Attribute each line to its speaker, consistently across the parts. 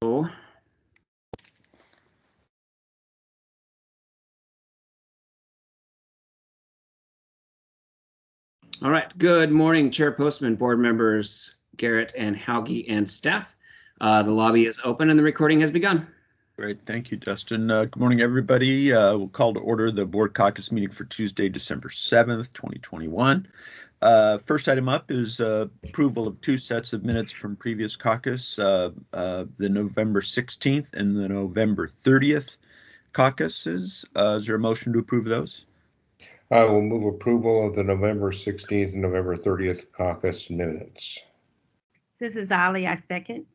Speaker 1: All right, good morning, Chair Postman, board members Garrett and Hauge and staff. The lobby is open and the recording has begun.
Speaker 2: Great, thank you, Dustin. Good morning, everybody. We'll call to order the board caucus meeting for Tuesday, December 7th, 2021. First item up is approval of two sets of minutes from previous caucus, the November 16th and the November 30th caucuses. Is there a motion to approve those?
Speaker 3: I will move approval of the November 16th and November 30th caucus minutes.
Speaker 4: This is Ali, I second.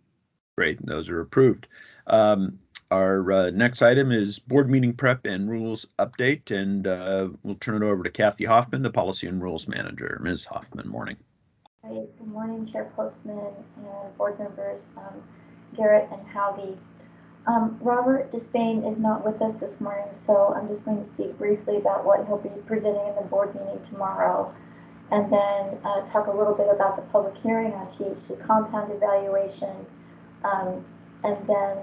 Speaker 2: Great, those are approved. Our next item is board meeting prep and rules update, and we'll turn it over to Kathy Hoffman, the Policy and Rules Manager. Ms. Hoffman, morning.
Speaker 5: Hi, good morning, Chair Postman and board members Garrett and Hauge. Robert Despain is not with us this morning, so I'm just going to speak briefly about what he'll be presenting in the board meeting tomorrow, and then talk a little bit about the public hearing on THC compound evaluation, and then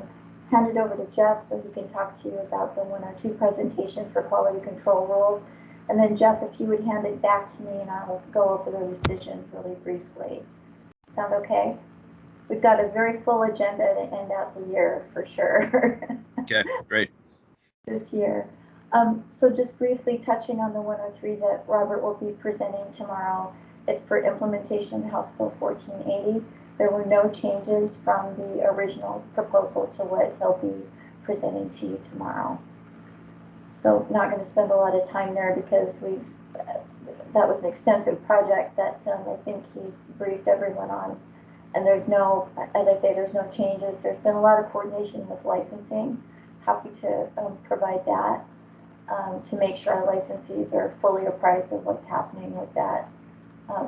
Speaker 5: hand it over to Jeff so he can talk to you about the 102 presentation for quality control rules. And then Jeff, if you would hand it back to me and I'll go over the rescissions really briefly. Sound okay? We've got a very full agenda to end out the year for sure.
Speaker 2: Okay, great.
Speaker 5: This year. So just briefly touching on the 103 that Robert will be presenting tomorrow. It's for implementation of House Bill 1480. There were no changes from the original proposal to what he'll be presenting to you tomorrow. So not going to spend a lot of time there because that was an extensive project that I think he's briefed everyone on. And there's no, as I say, there's no changes. There's been a lot of coordination with licensing. Happy to provide that to make sure our licensees are fully apprised of what's happening with that,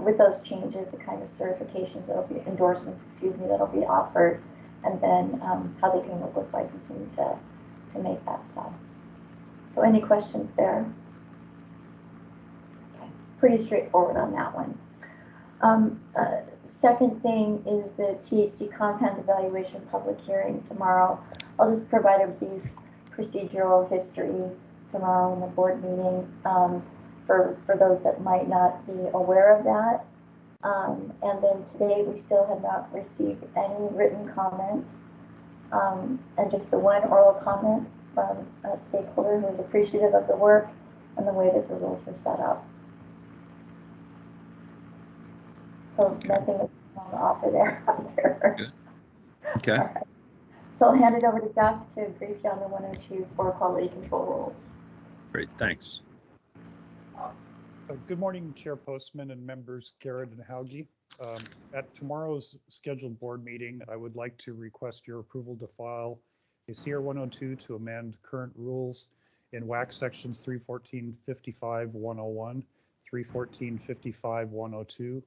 Speaker 5: with those changes, the kind of certifications that'll be, endorsements, excuse me, that'll be offered, and then how they can work with licensing to make that so. So any questions there? Okay, pretty straightforward on that one. Second thing is the THC compound evaluation public hearing tomorrow. I'll just provide a brief procedural history tomorrow in the board meeting for those that might not be aware of that. And then today we still have not received any written comment and just the one oral comment from a stakeholder who is appreciative of the work and the way that the rules were set up. So nothing to offer there.
Speaker 2: Good. Okay.
Speaker 5: Right. So I'll hand it over to Jeff to brief you on the 102 for quality control rules.
Speaker 2: Great, thanks.
Speaker 6: Good morning, Chair Postman and members Garrett and Hauge. At tomorrow's scheduled board meeting, I would like to request your approval to file a CR 102 to amend current rules in WAC sections 314.55.101, 314.55.102,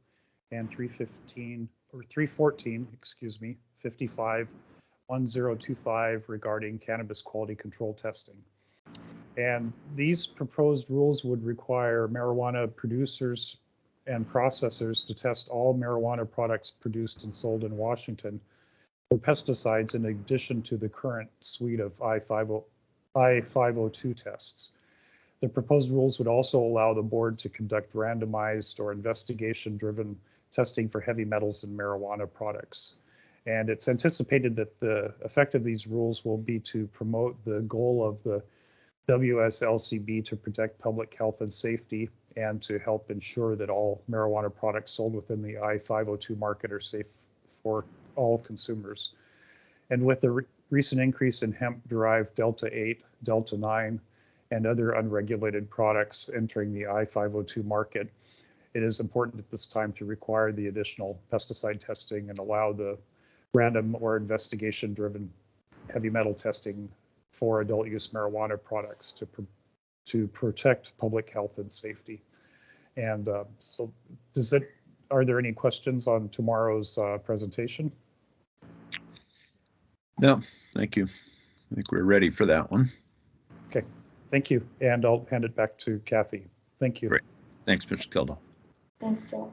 Speaker 6: and 314, excuse me, 55.1025 regarding cannabis quality control testing. And these proposed rules would require marijuana producers and processors to test all marijuana products produced and sold in Washington for pesticides in addition to the current suite of I-502 tests. The proposed rules would also allow the board to conduct randomized or investigation-driven testing for heavy metals in marijuana products. And it's anticipated that the effect of these rules will be to promote the goal of the LCB to protect public health and safety and to help ensure that all marijuana products sold within the I-502 market are safe for all consumers. And with the recent increase in hemp-derived Delta-8, Delta-9, and other unregulated products entering the I-502 market, it is important at this time to require the additional pesticide testing and allow the random or investigation-driven heavy metal testing for adult use marijuana products to protect public health and safety. And so are there any questions on tomorrow's presentation?
Speaker 2: No, thank you. I think we're ready for that one.
Speaker 6: Okay, thank you. And I'll hand it back to Kathy. Thank you.
Speaker 2: Great. Thanks, Mr. Kildall.
Speaker 5: Thanks, Jeff.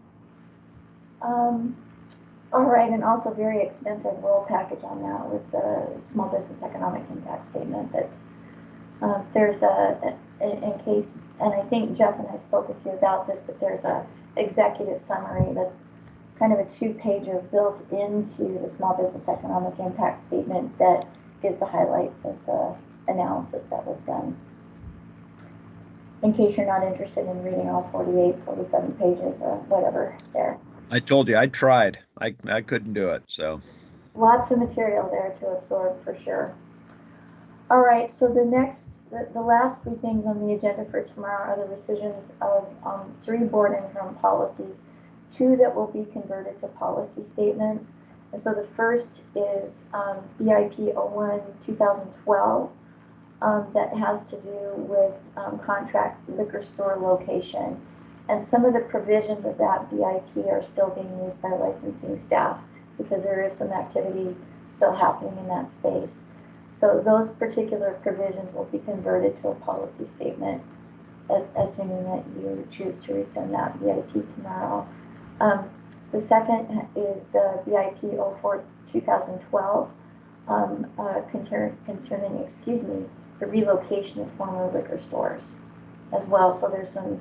Speaker 5: All right, and also very extensive rule package on that with the small business economic impact statement. That's there's in case, and I think Jeff and I spoke with you about this, but there's a executive summary that's kind of a 2-pager built into the small business economic impact statement that gives the highlights of the analysis that was done. In case you're not interested in reading all 48, 47 pages or whatever there.
Speaker 2: I told you, I tried. I couldn't do it, so.
Speaker 5: Lots of material there to absorb for sure. All right, so the last 3 things on the agenda for tomorrow are the rescissions of 3 board interim policies, 2 that will be converted to policy statements. And so the first is BIP 01-2012 that has to do with contract liquor store location. And some of the provisions of that BIP are still being used by licensing staff because there is some activity still happening in that space. So those particular provisions will be converted to a policy statement, assuming that you choose to rescind that BIP tomorrow. The second is BIP 04-2012 concerning, the relocation of former liquor stores as well. So there's some,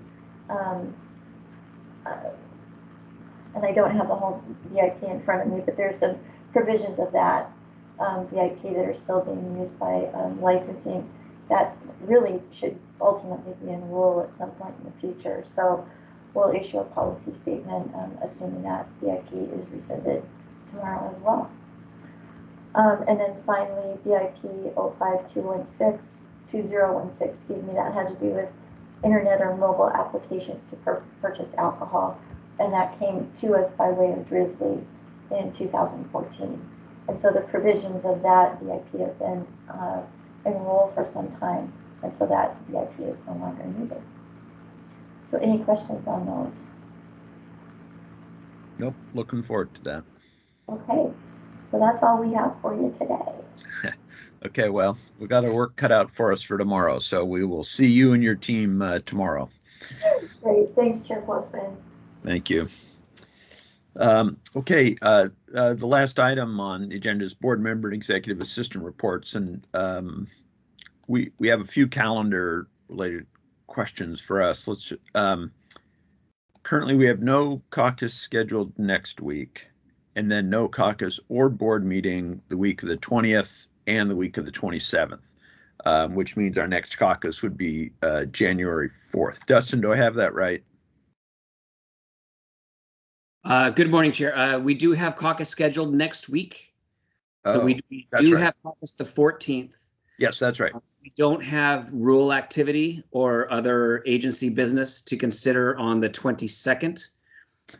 Speaker 5: and I don't have the whole BIP in front of me, but there's some provisions of that BIP that are still being used by licensing that really should ultimately be in rule at some point in the future. So we'll issue a policy statement assuming that BIP is rescinded tomorrow as well. And then finally, BIP 05-2016, that had to do with internet or mobile applications to purchase alcohol. And that came to us by way of Drizzly in 2014. And so the provisions of that BIP have been enrolled for some time. And so that BIP is no longer needed. So any questions on those?
Speaker 2: Nope, looking forward to that.
Speaker 5: Okay, so that's all we have for you today.
Speaker 2: Okay, well, we got our work cut out for us for tomorrow, so we will see you and your team tomorrow.
Speaker 5: Great, thanks, Chairperson.
Speaker 2: Thank you. Okay, the last item on the agenda is board member and executive assistant reports, and we have a few calendar related questions for us. Let's currently we have no caucus scheduled next week, and then no caucus or board meeting the week of the 20th and the week of the 27th, which means our next caucus would be January 4th. Dustin, do I have that right?
Speaker 1: Good morning, Chair. We do have caucus scheduled next week. So we do have caucus the 14th.
Speaker 2: Yes, that's right.
Speaker 1: We don't have rule activity or other agency business to consider on the 22nd.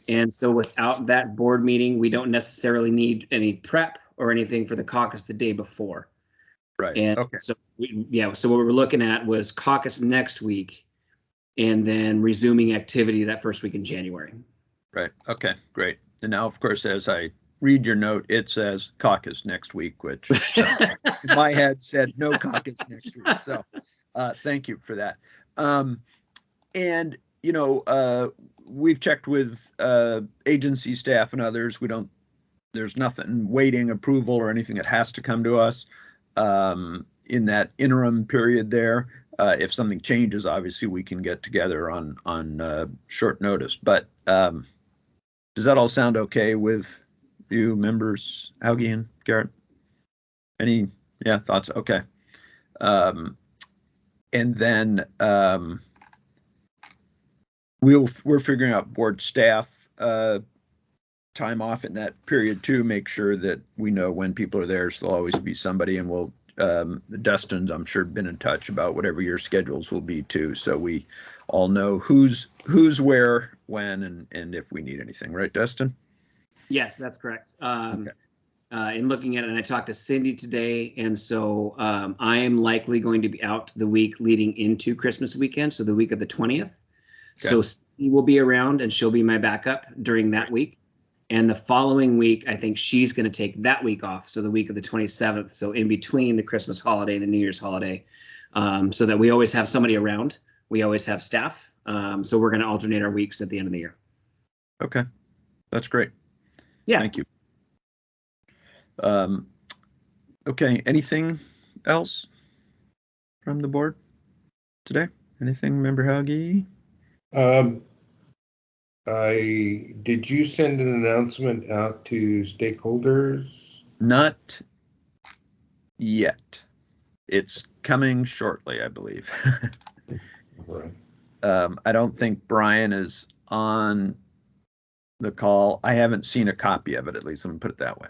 Speaker 1: And so without that board meeting, we don't necessarily need any prep or anything for the caucus the day before.
Speaker 2: Right.
Speaker 1: And
Speaker 2: okay.
Speaker 1: So so what we were looking at was caucus next week and then resuming activity that first week in January.
Speaker 2: Right. Okay, great. And now, of course, as I read your note, it says caucus next week, which in my head said no caucus next week. So thank you for that. And, you know, we've checked with agency staff and others. There's nothing waiting approval or anything that has to come to us in that interim period there. If something changes, obviously we can get together on short notice. But does that all sound okay with you members, Haugie and Garrett? Any thoughts? Okay. And then we're figuring out board staff time off in that period too. Make sure that we know when people are there. So there'll always be somebody, and we'll Dustin's, I'm sure, been in touch about whatever your schedules will be too. So we all know who's where, when, and if we need anything, right, Dustin?
Speaker 1: Yes, that's correct.
Speaker 2: Okay.
Speaker 1: In looking at it, and I talked to Cindy today, and so I am likely going to be out the week leading into Christmas weekend, so the week of the 20th. Okay. So Cindy will be around, and she'll be my backup during that week. And the following week, I think she's going to take that week off, so the week of the 27th, so in between the Christmas holiday and the New Year's holiday, so that we always have somebody around. We always have staff, so we're going to alternate our weeks at the end of the year.
Speaker 2: Okay, that's great.
Speaker 1: Yeah.
Speaker 2: Thank you. Okay, anything else from the board today? Anything, Member Hauge?
Speaker 3: Did you send an announcement out to stakeholders?
Speaker 2: Not yet. It's coming shortly, I believe.
Speaker 3: Right.
Speaker 2: I don't think Brian is on the call. I haven't seen a copy of it, at least. Let me put it that way.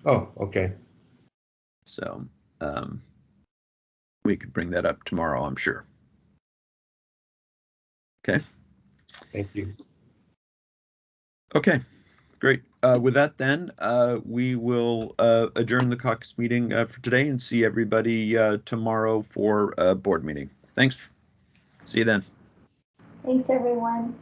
Speaker 3: Oh, okay.
Speaker 2: So we could bring that up tomorrow, I'm sure. Okay.
Speaker 3: Thank you.
Speaker 2: Okay, great. With that then, we will adjourn the caucus meeting for today and see everybody tomorrow for a board meeting. Thanks. See you then.
Speaker 5: Thanks, everyone.